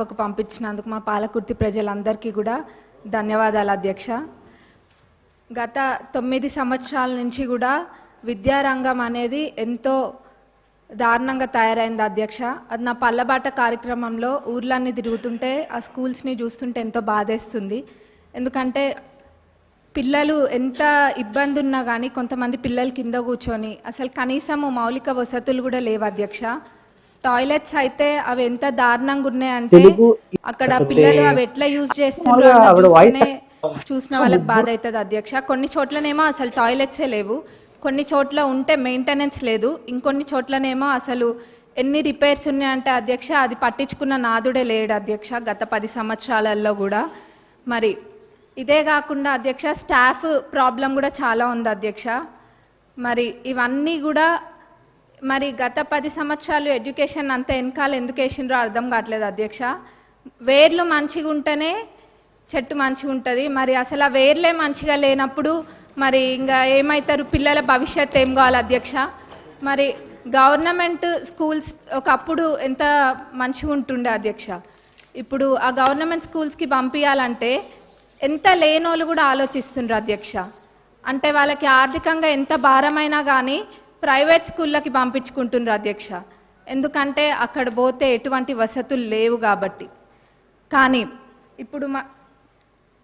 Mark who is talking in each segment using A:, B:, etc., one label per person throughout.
A: పంపించినందుకు మా పాలకుర్తి ప్రజలందరికీ కూడా ధన్యవాదాలు అధ్యక్ష. గత 9 సంవత్సరాల నుంచి కూడా విద్యారంగం అనేది ఎంతో దారుణంగా తయారైంది అధ్యక్ష. అది నా పల్లబాట కార్యక్రమంలో ఊర్లన్నీ తిరుగుతుంటే ఆ స్కూల్స్ని చూస్తుంటే ఎంతో బాధేస్తుంది. ఎందుకంటే పిల్లలు ఎంత ఇబ్బంది ఉన్నా కానీ కొంతమంది పిల్లలు కింద కూర్చొని అసలు కనీసము మౌలిక వసతులు కూడా లేవు అధ్యక్ష. టాయిలెట్స్ అయితే అవి ఎంత దారుణంగా ఉన్నాయంటే అక్కడ పిల్లలు అవి ఎట్లా యూజ్ చేస్తున్నారు చూసిన వాళ్ళకి బాధ అవుతుంది అధ్యక్ష. కొన్ని చోట్లనేమో అసలు టాయిలెట్సే లేవు, కొన్ని చోట్ల ఉంటే మెయింటెనెన్స్ లేదు, ఇంకొన్ని చోట్లనేమో అసలు ఎన్ని రిపేర్స్ ఉన్నాయంటే అధ్యక్ష అది పట్టించుకున్న నాదుడే లేడు అధ్యక్ష గత 10 సంవత్సరాలలో కూడా. మరి ఇదే కాకుండా అధ్యక్ష స్టాఫ్ ప్రాబ్లం కూడా చాలా ఉంది అధ్యక్ష. మరి ఇవన్నీ కూడా మరి గత 10 సంవత్సరాలు ఎడ్యుకేషన్ అంతా వెనకాల ఎందుకు వేసిండ్రో అర్థం కావట్లేదు అధ్యక్ష. వేర్లు మంచిగా ఉంటేనే చెట్టు మంచిగా ఉంటుంది. మరి అసలు ఆ వేర్లే మంచిగా లేనప్పుడు మరి ఇంకా ఏమవుతారు, పిల్లల భవిష్యత్తు ఏం కావాలి అధ్యక్ష. మరి గవర్నమెంట్ స్కూల్స్ ఒకప్పుడు ఎంత మంచిగా ఉంటుండే అధ్యక్ష. ఇప్పుడు ఆ గవర్నమెంట్ స్కూల్స్కి పంపించాలంటే ఎంత లేనోళ్ళు కూడా ఆలోచిస్తుండ్రు అధ్యక్ష. అంటే వాళ్ళకి ఆర్థికంగా ఎంత భారమైనా కానీ ప్రైవేట్ స్కూళ్ళకి పంపించుకుంటున్నారు అధ్యక్ష. ఎందుకంటే అక్కడ పోతే ఎటువంటి వసతులు లేవు కాబట్టి. కానీ ఇప్పుడు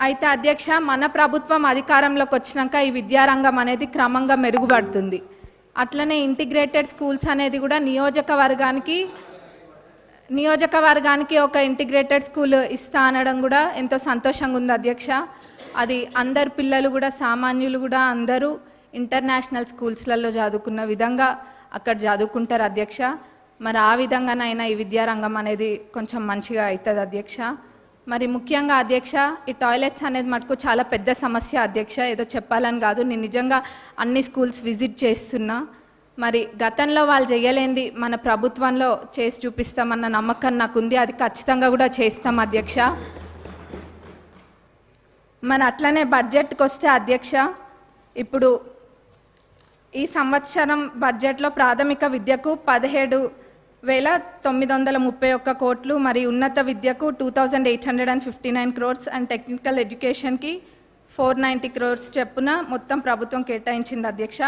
A: అయితే అధ్యక్ష మన ప్రభుత్వం అధికారంలోకి వచ్చినాక ఈ విద్యారంగం అనేది క్రమంగా మెరుగుపడుతుంది. అట్లనే ఇంటిగ్రేటెడ్ స్కూల్స్ అనేది కూడా నియోజకవర్గానికి ఒక ఇంటిగ్రేటెడ్ స్కూల్ ఇస్తా అనడం కూడా ఎంతో సంతోషంగా ఉంది అధ్యక్ష. అది అందరు పిల్లలు కూడా సామాన్యులు కూడా అందరూ ఇంటర్నేషనల్ స్కూల్స్లలో చదువుకున్న విధంగా అక్కడ చదువుకుంటారు అధ్యక్ష. మరి ఆ విధంగానైనా ఈ విద్యారంగం అనేది కొంచెం మంచిగా అవుతుంది అధ్యక్ష. మరి ముఖ్యంగా అధ్యక్ష ఈ టాయిలెట్స్ అనేది మటుకు చాలా పెద్ద సమస్య అధ్యక్ష. ఏదో చెప్పాలని కాదు, నేను నిజంగా అన్ని స్కూల్స్ విజిట్ చేస్తున్నా. మరి గతంలో వాళ్ళు చేయలేంది మన ప్రభుత్వంలో చేసి చూపిస్తామన్న నమ్మకం నాకు ఉంది. అది ఖచ్చితంగా కూడా చేస్తాం అధ్యక్ష. మరి అట్లనే బడ్జెట్కి వస్తే అధ్యక్ష, ఇప్పుడు ఈ సంవత్సరం బడ్జెట్లో ప్రాథమిక విద్యకు 17,931 కోట్లు, మరి ఉన్నత విద్యకు 2,859 crores అండ్ టెక్నికల్ ఎడ్యుకేషన్కి 490 crores చెప్పున మొత్తం ప్రభుత్వం కేటాయించింది అధ్యక్ష.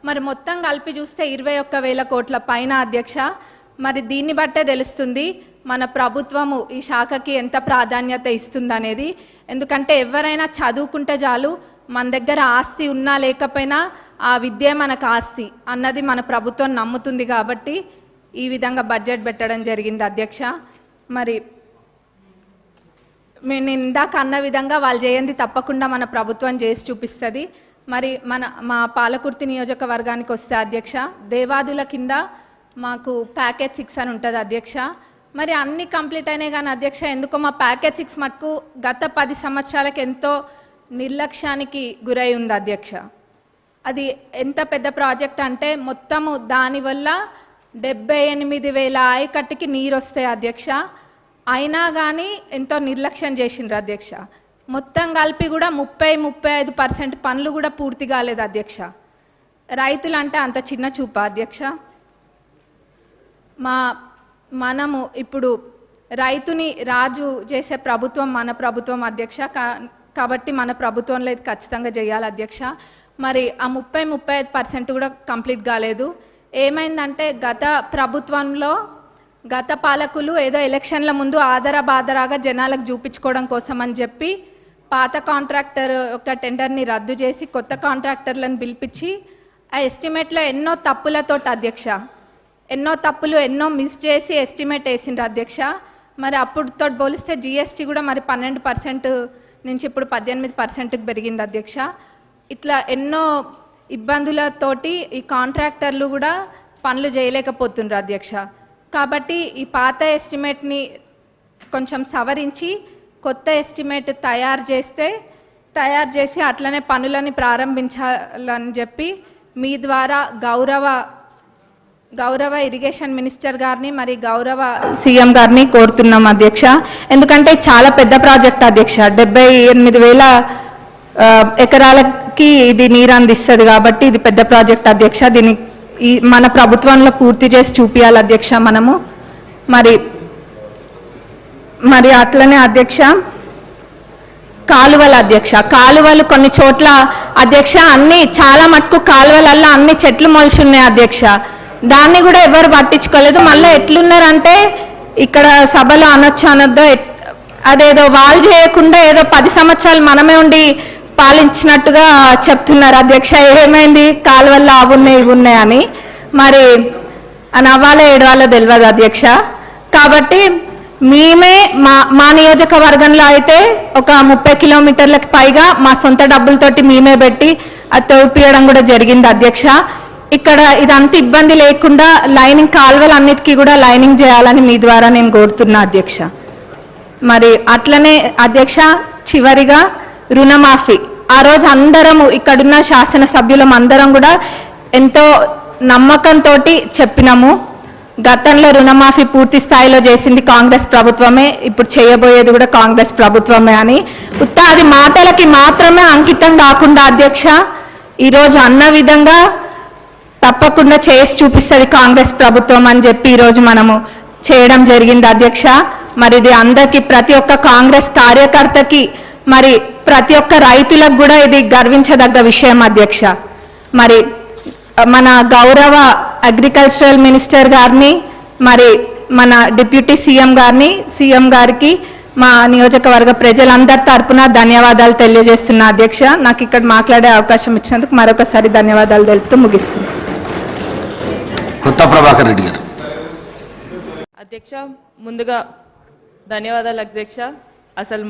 A: మరి మొత్తం కలిపి చూస్తే 21,000 కోట్ల పైన అధ్యక్ష. మరి దీన్ని బట్టే తెలుస్తుంది మన ప్రభుత్వము ఈ శాఖకి ఎంత ప్రాధాన్యత ఇస్తుందనేది. ఎందుకంటే ఎవరైనా చదువుకుంటే చాలు, మన దగ్గర ఆస్తి ఉన్నా లేకపోయినా ఆ విద్య మనకు ఆస్తి అన్నది మన ప్రభుత్వం నమ్ముతుంది కాబట్టి ఈ విధంగా బడ్జెట్ పెట్టడం జరిగింది అధ్యక్ష. మరి నేను ఇందాక అన్న విధంగా వాళ్ళు చేయండి తప్పకుండా మన ప్రభుత్వం చేసి చూపిస్తుంది. మరి మా పాలకుర్తి నియోజకవర్గానికి వస్తే అధ్యక్ష, దేవాదుల కింద మాకు ప్యాకేజ్ 6 అని ఉంటుంది అధ్యక్ష. మరి అన్నీ కంప్లీట్ అయినాయి కానీ అధ్యక్ష ఎందుకో మా ప్యాకేజ్ 6 మటుకు గత 10 సంవత్సరాలకు ఎంతో నిర్లక్ష్యానికి గురై ఉంది అధ్యక్ష. అది ఎంత పెద్ద ప్రాజెక్ట్ అంటే మొత్తము దానివల్ల 78,000 ఆయకట్టుకి నీరు వస్తాయి అధ్యక్ష. అయినా కానీ ఎంతో నిర్లక్ష్యం చేసిండ్రు అధ్యక్ష. మొత్తం కలిపి కూడా 30-35% పనులు కూడా పూర్తి కాలేదు అధ్యక్ష. రైతులు అంటే అంత చిన్న చూపా అధ్యక్ష. మనము ఇప్పుడు రైతుని రాజు చేసే ప్రభుత్వం మన ప్రభుత్వం అధ్యక్ష. కాబట్టి మన ప్రభుత్వంలో ఇది ఖచ్చితంగా చేయాలి అధ్యక్ష. మరి ఆ 30-35% కూడా కంప్లీట్ కాలేదు. ఏమైందంటే గత ప్రభుత్వంలో గత పాలకులు ఏదో ఎలక్షన్ల ముందు ఆదరాబాదరాగా జనాలకు చూపించుకోవడం కోసం అని చెప్పి పాత కాంట్రాక్టర్ యొక్క టెండర్ని రద్దు చేసి కొత్త కాంట్రాక్టర్లను పిలిపించి ఆ ఎస్టిమేట్లో ఎన్నో తప్పులతోటి అధ్యక్ష, ఎన్నో మిస్ చేసి ఎస్టిమేట్ వేసిండ్రు అధ్యక్ష. మరి అప్పుడుతో పోలిస్తే జిఎస్టీ కూడా మరి 12% నుంచి ఇప్పుడు 18%కి పెరిగింది అధ్యక్ష. ఇట్లా ఎన్నో ఇబ్బందులతోటి ఈ కాంట్రాక్టర్లు కూడా పనులు చేయలేకపోతుండ్రు అధ్యక్ష. కాబట్టి ఈ పాత ఎస్టిమేట్ని కొంచెం సవరించి కొత్త ఎస్టిమేట్ తయారు చేసి అట్లనే పనులని ప్రారంభించాలని చెప్పి మీ ద్వారా గౌరవ ఇరిగేషన్ మినిస్టర్ గారిని మరి గౌరవ సీఎం గారిని కోరుతున్నాం అధ్యక్ష. ఎందుకంటే చాలా పెద్ద ప్రాజెక్ట్ అధ్యక్ష. 78,000 ఎకరాలకి ఇది నీరు అందిస్తుంది కాబట్టి ఇది పెద్ద ప్రాజెక్ట్ అధ్యక్ష. దీన్ని మన ప్రభుత్వంలో పూర్తి చేసి చూపించాలి అధ్యక్ష మనము. మరి మరి అట్లనే అధ్యక్ష కాలువలు కొన్ని చోట్ల అధ్యక్ష అన్ని చాలా మటుకు కాలువలల్లో అన్ని చెట్లు మొలిచి ఉన్నాయి అధ్యక్ష. దాన్ని కూడా ఎవరు పట్టించుకోలేదు. మళ్ళీ ఎట్లున్నారంటే ఇక్కడ సభలో అనొద్దో అదేదో వాళ్ళు చేయకుండా ఏదో 10 సంవత్సరాలు మనమే ఉండి పాలించినట్టుగా చెప్తున్నారు అధ్యక్ష. ఏమైంది కాలువల్లో ఇవి ఉన్నాయి అని మరి నవ్వాలో ఏడవాలో తెలియదు అధ్యక్ష. కాబట్టి మేమే మా నియోజకవర్గంలో అయితే ఒక 30 కిలోమీటర్లకు పైగా మా సొంత డబ్బులతోటి మేమే పెట్టి అది తవ్విపియడం కూడా జరిగింది అధ్యక్ష. ఇక్కడ ఇదంతా ఇబ్బంది లేకుండా లైనింగ్ కాలువలు అన్నిటికీ కూడా లైనింగ్ చేయాలని మీ ద్వారా నేను కోరుతున్నా అధ్యక్ష. మరి అట్లనే అధ్యక్ష చివరిగా రుణమాఫీ ఆ రోజు అందరము ఇక్కడున్న శాసనసభ్యులం అందరం కూడా ఎంతో నమ్మకంతో చెప్పినాము. గతంలో రుణమాఫీ పూర్తి స్థాయిలో చేసింది కాంగ్రెస్ ప్రభుత్వమే, ఇప్పుడు చేయబోయేది కూడా కాంగ్రెస్ ప్రభుత్వమే అని. అది మాటలకి మాత్రమే అంకితం కాకుండా అధ్యక్ష ఈరోజు అన్న విధంగా తప్పకుండా చేసి చూపిస్తుంది కాంగ్రెస్ ప్రభుత్వం అని చెప్పి ఈరోజు మనము చేయడం జరిగింది అధ్యక్ష. మరి ఇది అందరికీ ప్రతి ఒక్క కాంగ్రెస్ కార్యకర్తకి మరి ప్రతి ఒక్క రైతులకు కూడా ఇది గర్వించదగ్గ విషయం అధ్యక్ష. మరి మన గౌరవ అగ్రికల్చరల్ మినిస్టర్ గారిని మరి మన డిప్యూటీ సీఎం గారికి మా నియోజకవర్గ ప్రజలందరి తరపున ధన్యవాదాలు తెలియజేస్తున్నా అధ్యక్ష. నాకు ఇక్కడ మాట్లాడే అవకాశం ఇచ్చినందుకు మరొకసారి ధన్యవాదాలు తెలుపుతూ ముగిస్తుంది.
B: కొత్త ప్రభాకర్ రెడ్డి గారు.
C: అధ్యక్ష ముందుగా ధన్యవాదాలు అధ్యక్ష. అసలు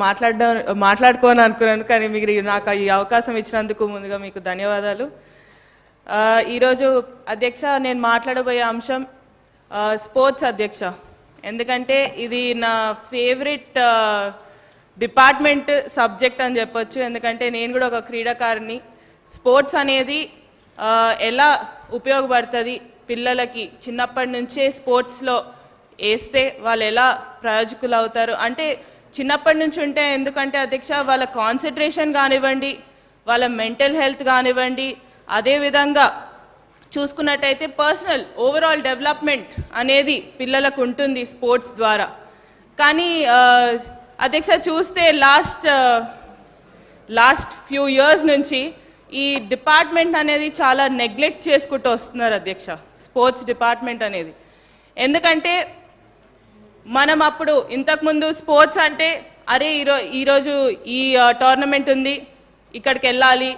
C: మాట్లాడుకోని అనుకున్నాను కానీ మీరు నాకు ఈ అవకాశం ఇచ్చినందుకు ముందుగా మీకు ధన్యవాదాలు. ఈరోజు అధ్యక్ష నేను మాట్లాడబోయే అంశం స్పోర్ట్స్ అధ్యక్ష. ఎందుకంటే ఇది నా ఫేవరెట్ డిపార్ట్మెంట్ సబ్జెక్ట్ అని చెప్పొచ్చు. ఎందుకంటే నేను కూడా ఒక క్రీడాకారిని. స్పోర్ట్స్ అనేది ఎలా ఉపయోగపడుతుంది పిల్లలకి చిన్నప్పటి నుంచే స్పోర్ట్స్లో వేస్తే వాళ్ళు ఎలా ప్రయోజకులు అవుతారు అంటే చిన్నప్పటి నుంచి ఉంటే, ఎందుకంటే అధ్యక్ష వాళ్ళ కాన్సన్ట్రేషన్ కానివ్వండి, వాళ్ళ మెంటల్ హెల్త్ కానివ్వండి, అదేవిధంగా చూసుకున్నట్టయితే పర్సనల్ ఓవరాల్ డెవలప్మెంట్ అనేది పిల్లలకు ఉంటుంది స్పోర్ట్స్ ద్వారా. కానీ అధ్యక్ష చూస్తే లాస్ట్ ఫ్యూ ఇయర్స్ నుంచి ఈ డిపార్ట్మెంట్ అనేది చాలా నెగ్లెక్ట్ చేసుకుంటూ వస్తున్నారు అధ్యక్ష, స్పోర్ట్స్ డిపార్ట్మెంట్ అనేది. ఎందుకంటే మనం అప్పుడు ఇంతకుముందు స్పోర్ట్స్ అంటే అరే ఈరోజు ఈ టోర్నమెంట్ ఉంది ఇక్కడికి వెళ్ళాలి,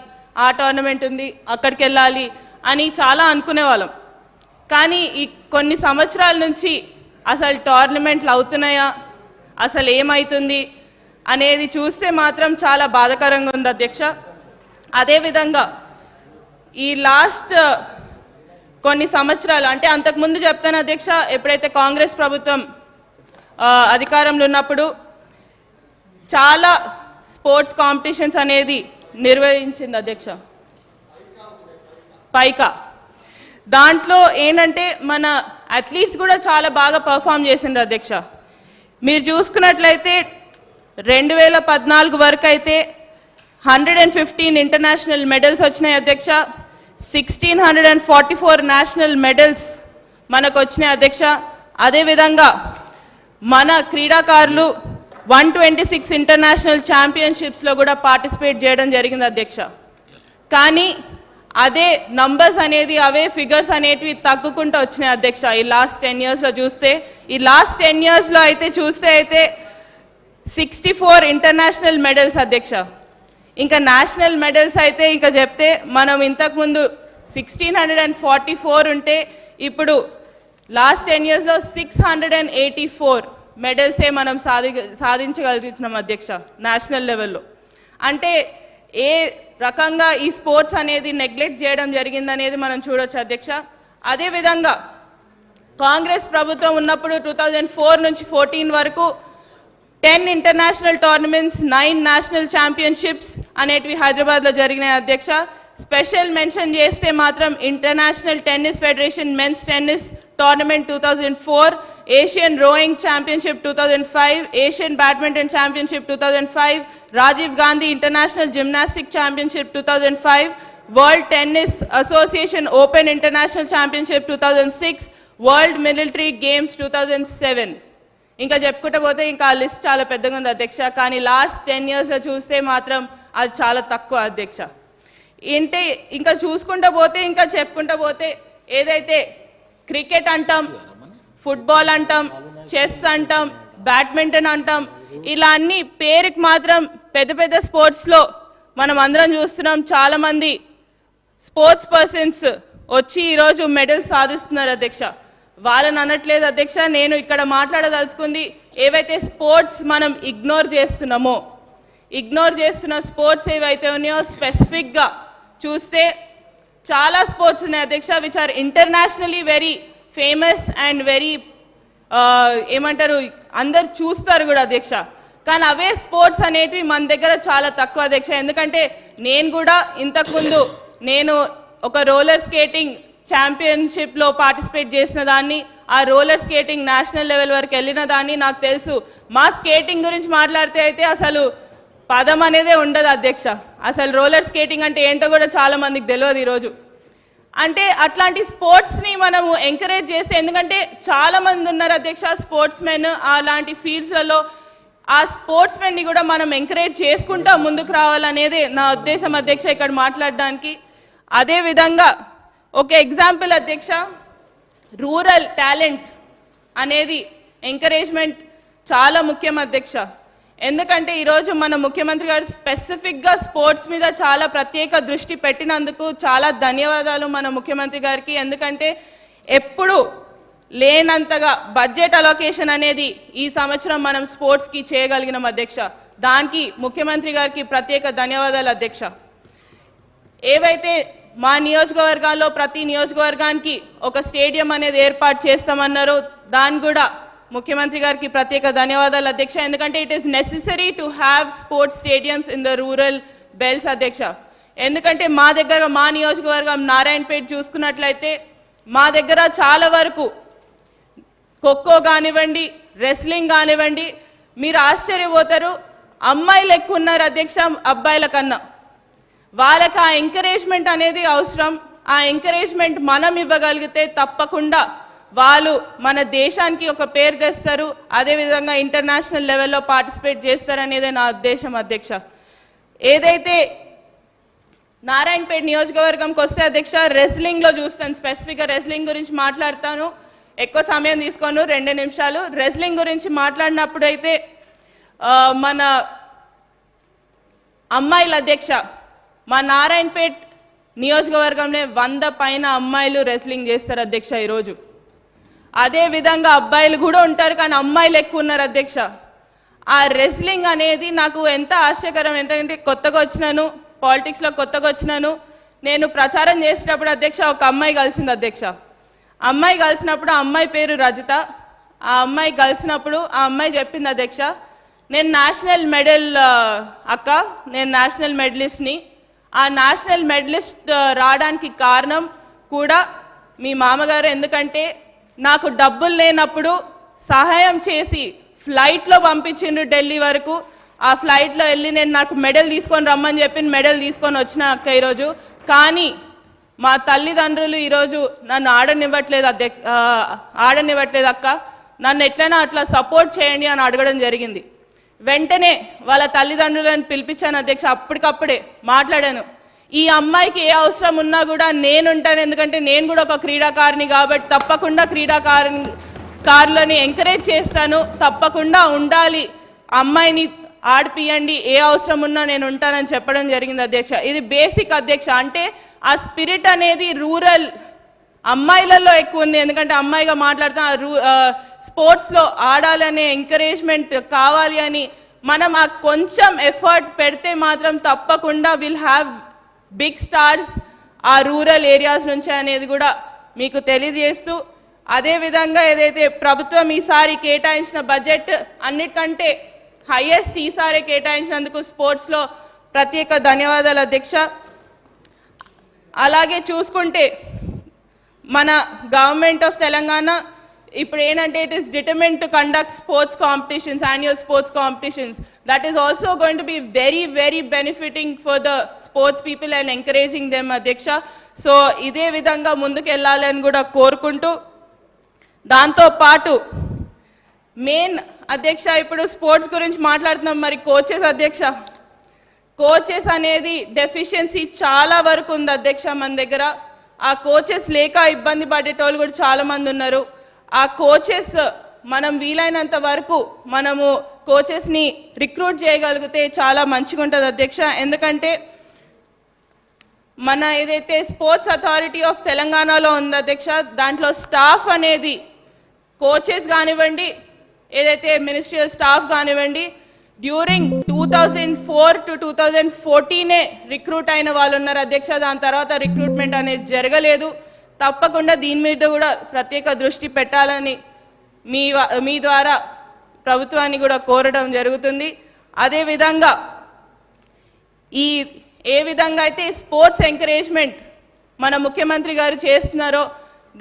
C: ఆ టోర్నమెంట్ ఉంది అక్కడికి వెళ్ళాలి అని చాలా అనుకునేవాళ్ళం. కానీ ఈ కొన్ని సంవత్సరాల నుంచి అసలు టోర్నమెంట్లు అవుతున్నాయా, అసలు ఏమవుతుంది అనేది చూస్తే మాత్రం చాలా బాధాకరంగా ఉంది అధ్యక్ష. అదేవిధంగా ఈ లాస్ట్ కొన్ని సంవత్సరాలు అంటే అంతకుముందు చెప్తాను అధ్యక్ష, ఎప్పుడైతే కాంగ్రెస్ ప్రభుత్వం అధికారంలో ఉన్నప్పుడు చాలా స్పోర్ట్స్ కాంపిటీషన్స్ అనేది నిర్వహించింది అధ్యక్ష. పైకా దాంట్లో ఏంటంటే మన అథ్లీట్స్ కూడా చాలా బాగా పర్ఫామ్ చేసిండ్రు అధ్యక్ష. మీరు చూసుకున్నట్లయితే 2014 వరకు అయితే 115 ఇంటర్నేషనల్ మెడల్స్ వచ్చినాయి అధ్యక్ష. 1644 నేషనల్ మెడల్స్ మనకు వచ్చినాయి అధ్యక్ష. అదేవిధంగా మన క్రీడాకారులు 126 ఇంటర్నేషనల్ ఛాంపియన్షిప్స్లో కూడా పార్టిసిపేట్ చేయడం జరిగింది అధ్యక్ష. కానీ అదే నంబర్స్ అనేది అవే ఫిగర్స్ అనేటివి తగ్గుకుంటూ వచ్చినాయి అధ్యక్ష. ఈ లాస్ట్ 10 ఇయర్స్లో చూస్తే, ఈ లాస్ట్ 10 ఇయర్స్లో అయితే 64 ఇంటర్నేషనల్ మెడల్స్ అధ్యక్ష. ఇంకా నేషనల్ మెడల్స్ అయితే ఇంకా చెప్తే మనం ఇంతకుముందు 1644 ఉంటే ఇప్పుడు లాస్ట్ 10 ఇయర్స్లో 684 మెడల్సే మనం సాధించగలుగుతున్నాం అధ్యక్ష నేషనల్ లెవెల్లో. అంటే ఏ రకంగా ఈ స్పోర్ట్స్ అనేది నెగ్లెక్ట్ చేయడం జరిగిందనేది మనం చూడొచ్చు అధ్యక్ష. అదేవిధంగా కాంగ్రెస్ ప్రభుత్వం ఉన్నప్పుడు 2004 నుంచి 14 వరకు 10 ఇంటర్నేషనల్ టోర్నమెంట్స్, 9 నేషనల్ ఛాంపియన్షిప్స్ అనేటివి హైదరాబాద్లో జరిగినాయి అధ్యక్ష. స్పెషల్ మెన్షన్ చేస్తే మాత్రం international tennis federation men's tennis tournament 2004, Asian rowing championship 2005, Asian badminton championship 2005, Rajiv Gandhi international gymnastic championship 2005, world tennis association open international championship 2006, world military games 2007. ఇంకా చెప్పుకుంటూ పోతే ఇంకా ఆ లిస్ట్ చాలా పెద్దగా ఉంది అధ్యక్ష. కానీ లాస్ట్ 10 yearsలో చూస్తే మాత్రం అది చాలా తక్కువ అధ్యక్ష. ఏంటి ఇంకా చూసుకుంటూ పోతే ఇంకా చెప్పుకుంటూ పోతే ఏదైతే క్రికెట్ అంటాం, ఫుట్బాల్ అంటాం, చెస్ అంటాం, బ్యాడ్మింటన్ అంటాం, ఇలా అన్ని పేరుకి మాత్రం పెద్ద పెద్ద స్పోర్ట్స్లో మనం అందరం చూస్తున్నాం. చాలామంది స్పోర్ట్స్ పర్సన్స్ వచ్చి ఈరోజు మెడల్స్ సాధిస్తున్నారు అధ్యక్ష. వాళ్ళని అనట్లేదు అధ్యక్ష. నేను ఇక్కడ మాట్లాడదలుచుకుంది ఏవైతే స్పోర్ట్స్ మనం ఇగ్నోర్ చేస్తున్న స్పోర్ట్స్ ఏవైతే ఉన్నాయో స్పెసిఫిక్గా చూస్తే చాలా స్పోర్ట్స్ ఉన్నాయి అధ్యక్ష, which are internationally very famous and very ఏమంటారు అందరు చూస్తారు కూడా అధ్యక్ష. కానీ అవే స్పోర్ట్స్ అనేటివి మన దగ్గర చాలా తక్కువ అధ్యక్ష. ఎందుకంటే నేను కూడా ఇంతకుముందు నేను ఒక రోలర్ స్కేటింగ్ ఛాంపియన్షిప్లో పార్టిసిపేట్ చేసిన దాన్ని, ఆ రోలర్ స్కేటింగ్ నేషనల్ లెవెల్ వరకు వెళ్ళిన దాన్ని, నాకు తెలుసు. మా స్కేటింగ్ గురించి మాట్లాడితే అయితే అసలు పదం అనేదే ఉండదు అధ్యక్ష. అసలు రోలర్ స్కేటింగ్ అంటే ఏంటో కూడా చాలా మందికి తెలియదు ఈరోజు. అంటే అట్లాంటి స్పోర్ట్స్ని మనము ఎంకరేజ్ చేస్తే, ఎందుకంటే చాలామంది ఉన్నారు అధ్యక్ష స్పోర్ట్స్ మెన్ అలాంటి ఫీల్డ్స్లలో, ఆ స్పోర్ట్స్ మెన్ని కూడా మనం ఎంకరేజ్ చేసుకుంటూ ముందుకు రావాలనేది నా ఉద్దేశం అధ్యక్ష ఇక్కడ మాట్లాడడానికి. అదేవిధంగా ఒక ఎగ్జాంపుల్ అధ్యక్ష, రూరల్ టాలెంట్ అనేది ఎంకరేజ్మెంట్ చాలా ముఖ్యం అధ్యక్ష. ఎందుకంటే ఈరోజు మన ముఖ్యమంత్రి గారు స్పెసిఫిక్గా స్పోర్ట్స్ మీద చాలా ప్రత్యేక దృష్టి పెట్టినందుకు చాలా ధన్యవాదాలు మన ముఖ్యమంత్రి గారికి. ఎందుకంటే ఎప్పుడు లేనంతగా బడ్జెట్ అలొకేషన్ అనేది ఈ సంవత్సరం మనం స్పోర్ట్స్కి చేయగలిగినాం అధ్యక్ష. దానికి ముఖ్యమంత్రి గారికి ప్రత్యేక ధన్యవాదాలు అధ్యక్ష. ఏవైతే మా నియోజకవర్గాల్లో ప్రతి నియోజకవర్గానికి ఒక స్టేడియం అనేది ఏర్పాటు చేస్తామన్నారు, దాన్ని కూడా ముఖ్యమంత్రి గారికి ప్రత్యేక ధన్యవాదాలు అధ్యక్ష. ఎందుకంటే it is necessary to have sports stadiums in the rural belts అధ్యక్ష. ఎందుకంటే మా దగ్గర మా నియోజకవర్గం నారాయణపేట చూసుకున్నట్లయితే మా దగ్గర చాలా వరకు ఖోఖో కానివ్వండి, రెస్లింగ్ కానివ్వండి, మీరు ఆశ్చర్యపోతారు, అమ్మాయిలు ఎక్కువ ఉన్నారు అధ్యక్ష అబ్బాయిల కన్నా. వాళ్ళకి ఆ ఎంకరేజ్మెంట్ అనేది అవసరం. ఆ ఎంకరేజ్మెంట్ మనం ఇవ్వగలిగితే తప్పకుండా వాళ్ళు మన దేశానికి ఒక పేరు తెస్తారు, అదేవిధంగా ఇంటర్నేషనల్ లెవెల్లో పార్టిసిపేట్ చేస్తారనేదే నా ఉద్దేశం అధ్యక్ష. ఏదైతే నారాయణపేట నియోజకవర్గంకి వస్తే అధ్యక్ష రెస్లింగ్లో చూస్తాను, స్పెసిఫిక్గా రెస్లింగ్ గురించి మాట్లాడతాను. ఎక్కువ సమయం తీసుకోను, 2 నిమిషాలు. రెస్లింగ్ గురించి మాట్లాడినప్పుడు అయితే మన అమ్మాయిల అధ్యక్ష, మా నారాయణపేట్ నియోజకవర్గంలో 100 పైన అమ్మాయిలు రెస్లింగ్ చేస్తారు అధ్యక్ష ఈరోజు. అదేవిధంగా అబ్బాయిలు కూడా ఉంటారు, కానీ అమ్మాయిలు ఎక్కువ ఉన్నారు అధ్యక్ష. ఆ రెస్లింగ్ అనేది నాకు ఎంత ఆశ్చర్యకరం, ఎందుకంటే కొత్తగా వచ్చినాను, పాలిటిక్స్లో కొత్తగా వచ్చినాను. నేను ప్రచారం చేసేటప్పుడు అధ్యక్ష ఒక అమ్మాయి కలిసింది అధ్యక్ష. అమ్మాయి కలిసినప్పుడు ఆ అమ్మాయి పేరు రజిత. ఆ అమ్మాయి కలిసినప్పుడు ఆ అమ్మాయి చెప్పింది అధ్యక్ష, నేను నేషనల్ మెడల్ అక్క, నేను నేషనల్ మెడలిస్ట్ని. ఆ నేషనల్ మెడలిస్ట్ రావడానికి కారణం కూడా మీ మామగారు. ఎందుకంటే నాకు డబ్బులు లేనప్పుడు సహాయం చేసి ఫ్లైట్లో పంపించిండ్రు ఢిల్లీ వరకు. ఆ ఫ్లైట్లో వెళ్ళి నేను నాకు మెడల్ తీసుకొని రమ్మని చెప్పి మెడల్ తీసుకొని వచ్చిన అక్క ఈరోజు. కానీ మా తల్లిదండ్రులు ఈరోజు నన్ను ఆడనివ్వట్లేదు అక్క, నన్ను ఎట్లైనా అట్లా సపోర్ట్ చేయండి అని అడగడం జరిగింది. వెంటనే వాళ్ళ తల్లిదండ్రులను పిలిపించాను అధ్యక్ష. అప్పటికప్పుడే మాట్లాడాను, ఈ అమ్మాయికి ఏ అవసరం ఉన్నా కూడా నేనుంటాను, ఎందుకంటే నేను కూడా ఒక క్రీడాకారిని కాబట్టి తప్పకుండా క్రీడాకారులని ఎంకరేజ్ చేస్తాను, తప్పకుండా ఉండాలి, అమ్మాయిని ఆడిపియండి, ఏ అవసరం ఉన్నా నేను ఉంటానని చెప్పడం జరిగింది అధ్యక్ష. ఇది బేసిక్ అధ్యక్ష. అంటే ఆ స్పిరిట్ అనేది రూరల్ అమ్మాయిలలో ఎక్కువ ఉంది. ఎందుకంటే అమ్మాయిగా మాట్లాడుతూ స్పోర్ట్స్లో ఆడాలనే ఎంకరేజ్మెంట్ కావాలి అని మనం ఆ కొంచెం ఎఫర్ట్ పెడితే మాత్రం తప్పకుండా విల్ హ్యావ్ బిగ్ స్టార్స్ ఆ రూరల్ ఏరియాస్ నుంచి అనేది కూడా మీకు తెలియజేస్తూ, అదేవిధంగా ఏదైతే ప్రభుత్వం ఈసారి కేటాయించిన బడ్జెట్ అన్నిటికంటే హైయెస్ట్ ఈసారి కేటాయించినందుకు స్పోర్ట్స్లో ప్రత్యేక ధన్యవాదాలు అధ్యక్ష. అలాగే చూసుకుంటే మన గవర్నమెంట్ ఆఫ్ తెలంగాణ ఇప్పుడు ఏంటంటే it is determined to conduct sports competitions, annual sports competitions. That is also going to be very very benefiting for the sports people and encouraging them అధ్యక్ష. సో ఇదే విధంగా ముందుకు వెళ్ళాలని కూడా కోరుకుంటూ, దాంతోపాటు మెయిన్ అధ్యక్ష ఇప్పుడు స్పోర్ట్స్ గురించి మాట్లాడుతున్నాం, మరి కోచెస్ అధ్యక్ష, కోచెస్ అనేది డెఫిషియన్సీ చాలా వరకు ఉంది అధ్యక్ష మన దగ్గర. ఆ కోచెస్ లేక ఇబ్బంది పడేటోళ్ళు కూడా చాలా మంది ఉన్నారు. ఆ కోచెస్ మనం వీలైనంత వరకు మనము కోచెస్ని రిక్రూట్ చేయగలిగితే చాలా మంచిగా ఉంటుంది అధ్యక్ష. ఎందుకంటే మన ఏదైతే స్పోర్ట్స్ అథారిటీ ఆఫ్ తెలంగాణలో ఉంది అధ్యక్ష, దాంట్లో స్టాఫ్ అనేది కోచెస్ కానివ్వండి, ఏదైతే మినిస్ట్రియల్ స్టాఫ్ కానివ్వండి, డ్యూరింగ్ 2004 to 2014 రిక్రూట్ అయిన వాళ్ళు ఉన్నారు అధ్యక్ష. దాని తర్వాత రిక్రూట్మెంట్ అనేది జరగలేదు. తప్పకుండా దీని మీద కూడా ప్రత్యేక దృష్టి పెట్టాలని మీ ద్వారా ప్రభుత్వాన్ని కూడా కోరడం జరుగుతుంది. అదేవిధంగా ఏ విధంగా అయితే స్పోర్ట్స్ ఎంకరేజ్మెంట్ మన ముఖ్యమంత్రి గారు చేస్తున్నారో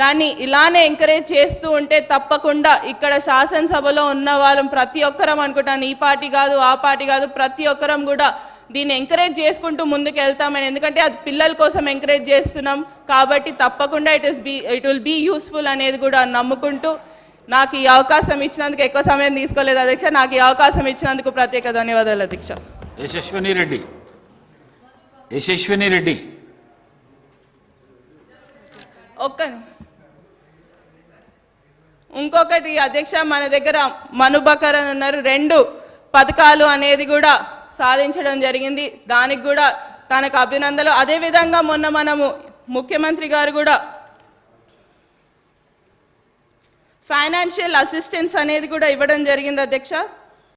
C: దాన్ని ఇలానే ఎంకరేజ్ చేస్తూ ఉంటే తప్పకుండా ఇక్కడ శాసనసభలో ఉన్న వాళ్ళం ప్రతి ఒక్కరం అనుకుంటాను, ఈ పార్టీ కాదు ఆ పార్టీ కాదు, ప్రతి ఒక్కరం కూడా దీన్ని ఎంకరేజ్ చేసుకుంటూ ముందుకు వెళ్తామని. ఎందుకంటే అది పిల్లల కోసం ఎంకరేజ్ చేస్తున్నాం కాబట్టి తప్పకుండా ఇట్ విల్ బీ యూస్ఫుల్ అనేది కూడా నమ్ముకుంటూ నాకు ఈ అవకాశం ఇచ్చినందుకు, ఎక్కువ సమయం తీసుకోలేదు అధ్యక్ష, నాకు ఈ అవకాశం ఇచ్చినందుకు ప్రత్యేక ధన్యవాదాలు అధ్యక్ష.
B: యశస్విని రెడ్డి
C: ఇంకొకటి అధ్యక్ష, మన దగ్గర మనుబకర్ అని ఉన్నారు, 2 పథకాలు అనేది కూడా సాధించడం జరిగింది. దానికి కూడా తనకు అభినందనలు. అదేవిధంగా మొన్న మనము ముఖ్యమంత్రి గారు కూడా ఫైనాన్షియల్ అసిస్టెన్స్ అనేది కూడా ఇవ్వడం జరిగింది అధ్యక్ష.